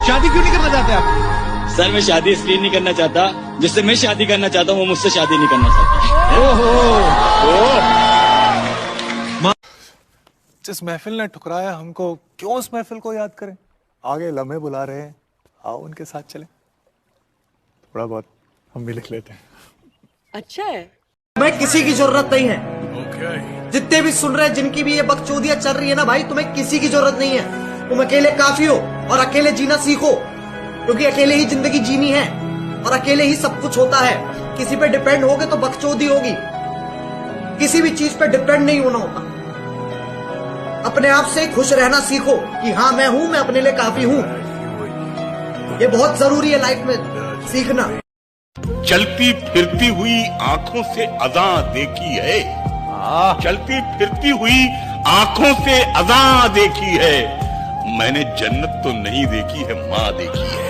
शादी क्यों नहीं करना चाहते आप? सर मैं शादी इसलिए नहीं करना चाहता, जिससे मैं शादी करना चाहता हूँ वो मुझसे शादी नहीं करना चाहता। जिस महफिल ने ठुकराया हमको, क्यों उस महफिल को याद करें? आगे लम्हे बुला रहे हैं, आओ उनके साथ चलें। थोड़ा बहुत हम भी लिख लेते हैं। अच्छा है। तुम्हें किसी की जरूरत नहीं है। जितने भी सुन रहे हैं, जिनकी भी ये बकचोदियां चल रही है ना भाई, तुम्हें किसी की जरूरत नहीं है। तुम अकेले काफी हो और अकेले जीना सीखो, क्योंकि अकेले ही जिंदगी जीनी है और अकेले ही सब कुछ होता है। किसी पे डिपेंड होगे तो बकचोदी होगी। किसी भी चीज पे डिपेंड नहीं होना होता। अपने आप से खुश रहना सीखो कि हाँ मैं हूं, मैं अपने लिए काफी हूं। ये बहुत जरूरी है लाइफ में सीखना। चलती फिरती हुई आंखों से अज़ा देखी है, चलती फिरती हुई आंखों से अज़ा देखी है, मैंने जन्नत तो नहीं देखी है, माँ देखी है।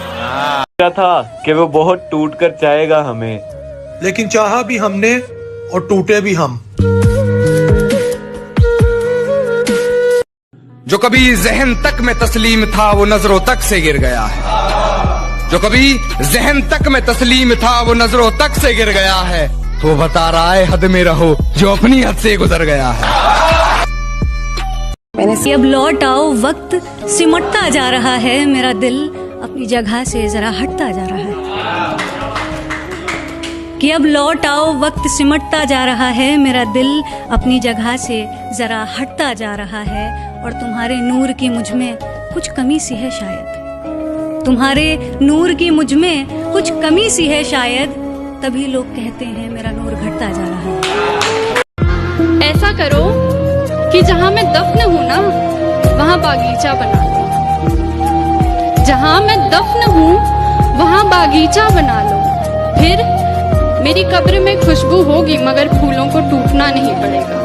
क्या था कि वो बहुत टूट कर चाहेगा हमें, लेकिन चाहा भी हमने और टूटे भी हम। जो कभी जहन तक में तस्लीम था वो नजरों तक से गिर गया है। जो कभी जहन तक में तस्लीम था वो नजरों तक से गिर गया है। तो वो बता रहा है हद में रहो जो अपनी हद से गुजर गया है। अब लौट आओ, वक्त सिमटता जा रहा है, मेरा दिल अपनी जगह से जरा हटता जा रहा है। कि अब लौट आओ, वक्त सिमटता जा रहा है, मेरा दिल अपनी जगह से जरा हटता जा रहा है। और तुम्हारे नूर की मुझ में कुछ कमी सी है शायद, तुम्हारे नूर की मुझ में कुछ कमी सी है शायद, तभी लोग कहते हैं मेरा नूर घटता जा रहा है। ऐसा करो कि जहाँ मैं दफन हूँ ना, वहाँ बागीचा बना लो। जहाँ मैं दफन हूँ वहाँ बागीचा बना लो। फिर मेरी कब्र में खुशबू होगी, मगर फूलों को टूटना नहीं पड़ेगा।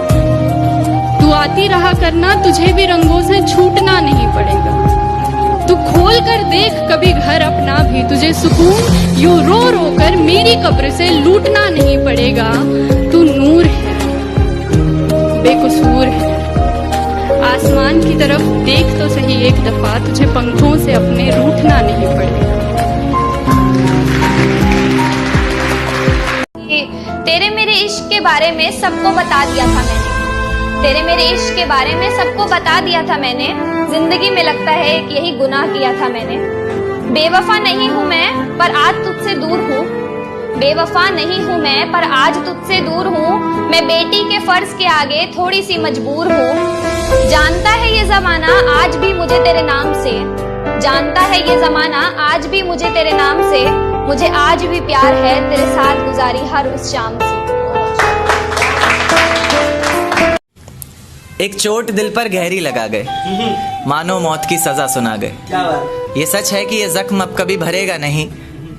तू आती रहा करना, तुझे भी रंगों से छूटना नहीं पड़ेगा। तू खोल कर देख कभी घर अपना भी, तुझे सुकून यूं रो रो कर मेरी कब्र से लूटना नहीं पड़ेगा। तू नूर है, बेकसूर है। आसमान की तरफ देख तो सही एक दफा, तुझे पंखों से अपने रूठना नहीं पड़ेगा। तेरे मेरे इश्क के बारे में सबको बता दिया था मैंने, तेरे मेरे इश्क के बारे में सबको बता दिया था मैंने। जिंदगी में लगता है कि यही गुनाह किया था मैंने। बेवफा नहीं हूँ मैं पर आज तुझसे दूर हूँ, बेवफा नहीं हूँ मैं पर आज तुझसे दूर हूँ। मैं बेटी के फर्ज के आगे थोड़ी सी मजबूर हूँ। जानता है ये जमाना आज भी मुझे तेरे नाम से, जानता है ये जमाना आज भी मुझे तेरे नाम से। मुझे आज भी प्यार है तेरे साथ गुजारी हर उस शाम से। एक चोट दिल पर गहरी लगा गए, मानो मौत की सजा सुना गए। ये सच है कि ये जख्म अब कभी भरेगा नहीं,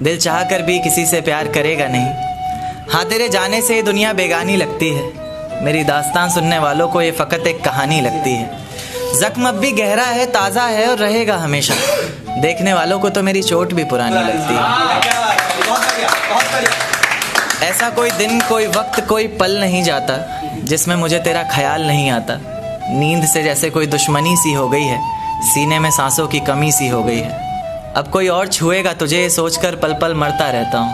दिल चाह कर भी किसी से प्यार करेगा नहीं। हाँ तेरे जाने से ये दुनिया बेगानी लगती है, मेरी दास्तान सुनने वालों को ये फकत एक कहानी लगती है। जख्म अब भी गहरा है, ताज़ा है और रहेगा हमेशा, देखने वालों को तो मेरी चोट भी पुरानी लगती है। ऐसा कोई दिन, कोई वक्त, कोई पल नहीं जाता जिसमें मुझे तेरा ख्याल नहीं आता। नींद से जैसे कोई दुश्मनी सी हो गई है, सीने में सांसों की कमी सी हो गई है। अब कोई और छुएगा तुझे ये सोचकर पल पल मरता रहता हूँ।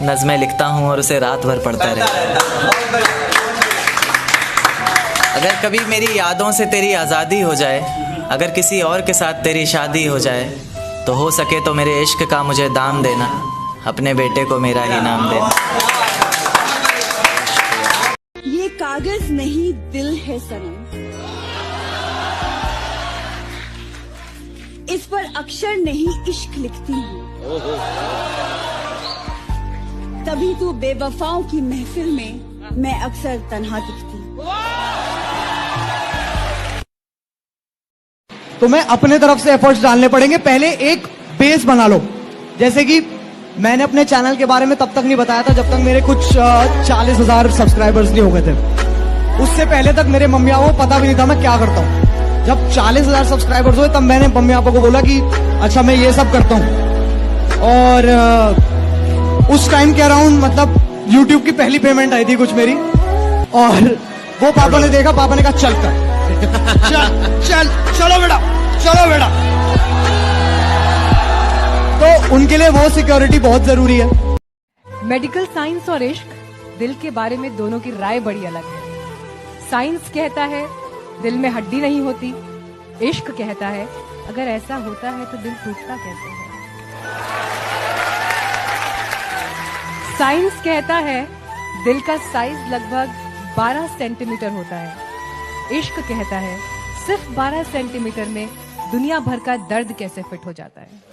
नज़में लिखता हूँ और उसे रात भर पढ़ता रहता हूँ। अगर कभी मेरी यादों से तेरी आज़ादी हो जाए, अगर किसी और के साथ तेरी शादी हो जाए, तो हो सके तो मेरे इश्क का मुझे दाम देना, अपने बेटे को मेरा ही नाम देना। ये कागज नहीं दिल है सनम, इस पर अक्षर नहीं इश्क लिखती हूँ। तभी तो बेवफाओं की महफिल में मैं अक्सर तन्हा दिखती हूँ। तुम्हें अपने तरफ से एफर्ट्स डालने पड़ेंगे। पहले एक बेस बना लो। जैसे कि मैंने अपने चैनल के बारे में तब तक नहीं बताया था जब तक मेरे कुछ 40,000 सब्सक्राइबर्स नहीं हो गए थे। उससे पहले तक मेरे मम्मी पापा को पता भी नहीं था मैं क्या करता हूँ। जब 40,000 सब्सक्राइबर्स हुए तब मैंने मम्मी पापा को बोला कि अच्छा मैं ये सब करता हूँ। और उस टाइम के अराउंड मतलब YouTube की पहली पेमेंट आई थी कुछ मेरी, और वो पापा ने देखा, पापा ने कहा चल कर चल चल चलो बेटा चलो बेटा। उनके लिए वो सिक्योरिटी बहुत जरूरी है। मेडिकल साइंस और इश्क दिल के बारे में दोनों की राय बड़ी अलग है। साइंस कहता है दिल में हड्डी नहीं होती, इश्क कहता है अगर ऐसा होता है तो दिल टूटता कैसे है। साइंस कहता है दिल का साइज लगभग 12 सेंटीमीटर होता है, इश्क कहता है सिर्फ 12 सेंटीमीटर में दुनिया भर का दर्द कैसे फिट हो जाता है।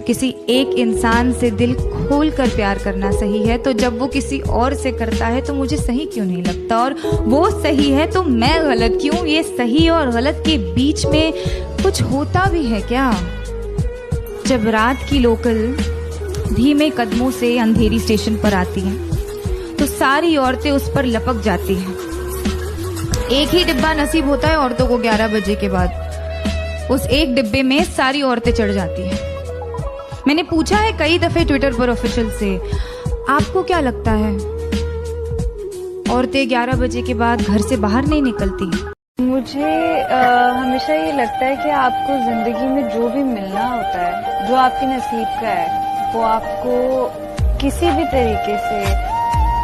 किसी एक इंसान से दिल खोल कर प्यार करना सही है, तो जब वो किसी और से करता है तो मुझे सही क्यों नहीं लगता, और वो सही है तो मैं गलत क्यों। ये सही और गलत के बीच में कुछ होता भी है क्या। जब रात की लोकल धीमे कदमों से अंधेरी स्टेशन पर आती है तो सारी औरतें उस पर लपक जाती हैं। एक ही डिब्बा नसीब होता है औरतों को 11 बजे के बाद, उस एक डिब्बे में सारी औरतें चढ़ जाती हैं। मैंने पूछा है कई दफे ट्विटर पर ऑफिशियल से, आपको क्या लगता है औरतें 11 बजे के बाद घर से बाहर नहीं निकलती? मुझे हमेशा ये लगता है कि आपको जिंदगी में जो भी मिलना होता है, जो आपके नसीब का है, वो आपको किसी भी तरीके से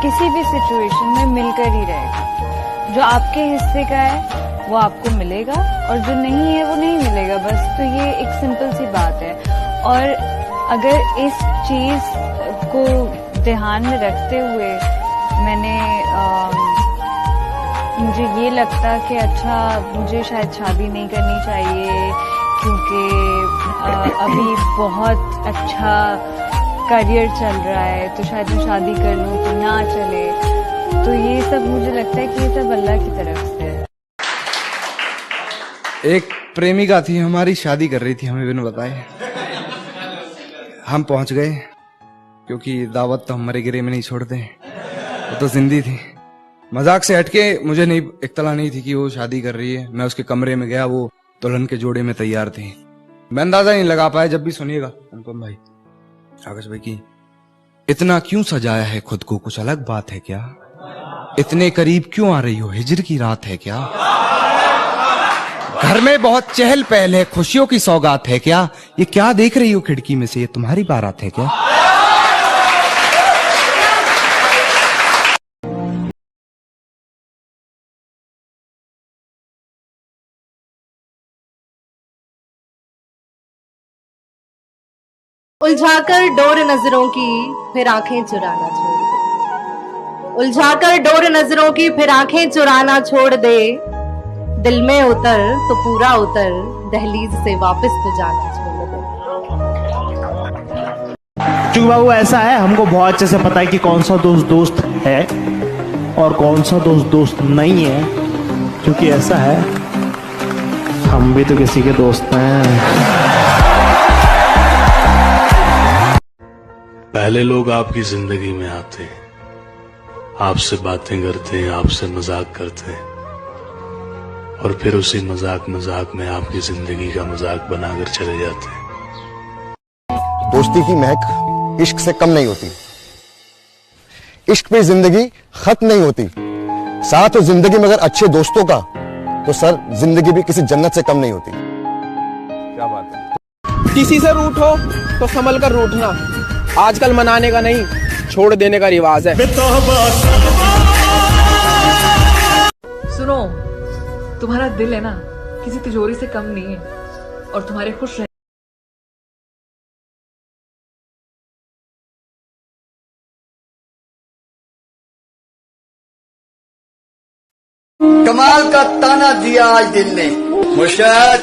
किसी भी सिचुएशन में मिलकर ही रहेगा। जो आपके हिस्से का है वो आपको मिलेगा और जो नहीं है वो नहीं मिलेगा, बस। तो ये एक सिंपल सी बात है। और अगर इस चीज को ध्यान में रखते हुए मैंने मुझे ये लगता कि अच्छा मुझे शायद शादी नहीं करनी चाहिए क्योंकि अभी बहुत अच्छा करियर चल रहा है, तो शायद मैं शादी कर लूँ तो ना चले। तो ये सब मुझे लगता है कि ये सब अल्लाह की तरफ से है। एक प्रेमिका थी हमारी, शादी कर रही थी हमें बिना बताए। हम पहुंच गए क्योंकि दावत तो हम मरे गिरे में नहीं छोड़ते, वो तो जिंदी थी। मजाक से हटके मुझे नहीं इत्तला नहीं थी कि वो शादी कर रही है। मैं उसके कमरे में गया, वो दुल्हन के जोड़े में तैयार थी। मैं अंदाजा नहीं लगा पाया। जब भी सुनिएगा अनुपम भाई, आकाश भाई की इतना क्यों सजाया है खुद को, कुछ अलग बात है क्या? इतने करीब क्यों आ रही हो, हिजर की रात है क्या? घर में बहुत चहल पहल है, खुशियों की सौगात है क्या? ये क्या देख रही हो खिड़की में से, ये तुम्हारी बारात है क्या? उलझाकर डोर नजरों की फिर आंखें चुराना छोड़ दे, उलझाकर डोर नजरों की फिर आंखें चुराना छोड़ दे। दिल में उतर तो पूरा उतर, दहलीज से वापस तो जाना छोड़ दे। क्योंकि बाबू ऐसा है, हमको बहुत अच्छे से पता है कि कौन सा दोस्त दोस्त है और कौन सा दोस्त दोस्त नहीं है, क्योंकि ऐसा है हम भी तो किसी के दोस्त हैं। पहले लोग आपकी जिंदगी में आते हैं, आपसे बातें करते हैं, आपसे मजाक करते हैं, और फिर उसी मजाक में आपकी जिंदगी का मजाक बनाकर चले जाते हैं। दोस्ती की महक इश्क से कम नहीं होती, इश्क पे जिंदगी खत्म नहीं होती। साथ हो जिंदगी में अगर अच्छे दोस्तों का, तो सर जिंदगी भी किसी जन्नत से कम नहीं होती। क्या बात है। किसी से रूठ हो तो संभल कर रूठना, आजकल मनाने का नहीं छोड़ देने का रिवाज है। सुनो, तुम्हारा दिल है ना किसी तिजोरी से कम नहीं है, और तुम्हारे खुश रह कमाल का ताना दिया आज दिल ने। मुर्शद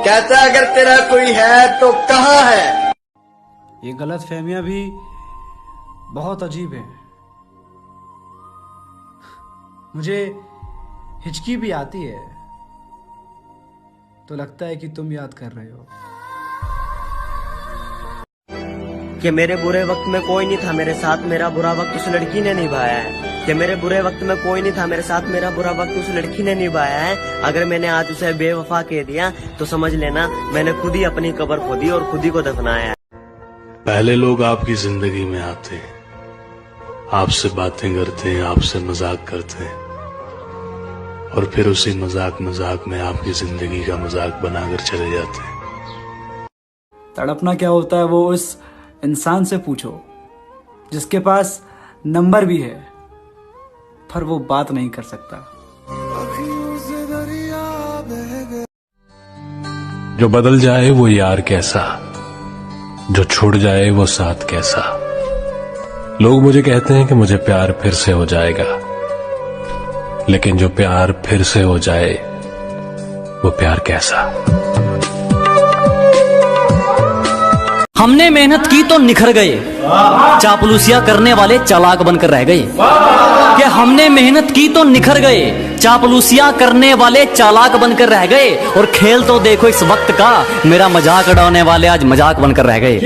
कहता है अगर तेरा कोई है तो कहाँ है। ये गलत फहमियां भी बहुत अजीब है। मुझे हिचकी भी आती है तो लगता है कि तुम याद कर रहे हो कि मेरे बुरे वक्त में कोई नहीं था मेरे साथ, मेरा बुरा वक्त उस लड़की ने निभाया है। कि मेरे बुरे वक्त में कोई नहीं था मेरे साथ, मेरा बुरा वक्त उस लड़की ने निभाया है। अगर मैंने आज उसे बेवफा कह दिया तो समझ लेना मैंने खुद ही अपनी कब्र खोदी और खुद ही को दफनाया है। पहले लोग आपकी जिंदगी में आते हैं, आपसे बातें करते हैं, आपसे मजाक करते हैं, और फिर उसी मजाक मजाक में आपकी जिंदगी का मजाक बनाकर चले जाते हैं। तड़पना क्या होता है वो उस इंसान से पूछो जिसके पास नंबर भी है पर वो बात नहीं कर सकता। जो बदल जाए वो यार कैसा, जो छूट जाए वो साथ कैसा। लोग मुझे कहते हैं कि मुझे प्यार फिर से हो जाएगा, लेकिन जो प्यार फिर से हो जाए वो प्यार कैसा। हमने मेहनत की तो निखर गए, चापलूसिया करने वाले चालाक बनकर रह गए। कि हमने मेहनत की तो निखर गए, चापलूसिया करने वाले चालाक बनकर रह गए। और खेल तो देखो इस वक्त का, मेरा मजाक उड़ाने वाले आज मजाक बनकर रह गए।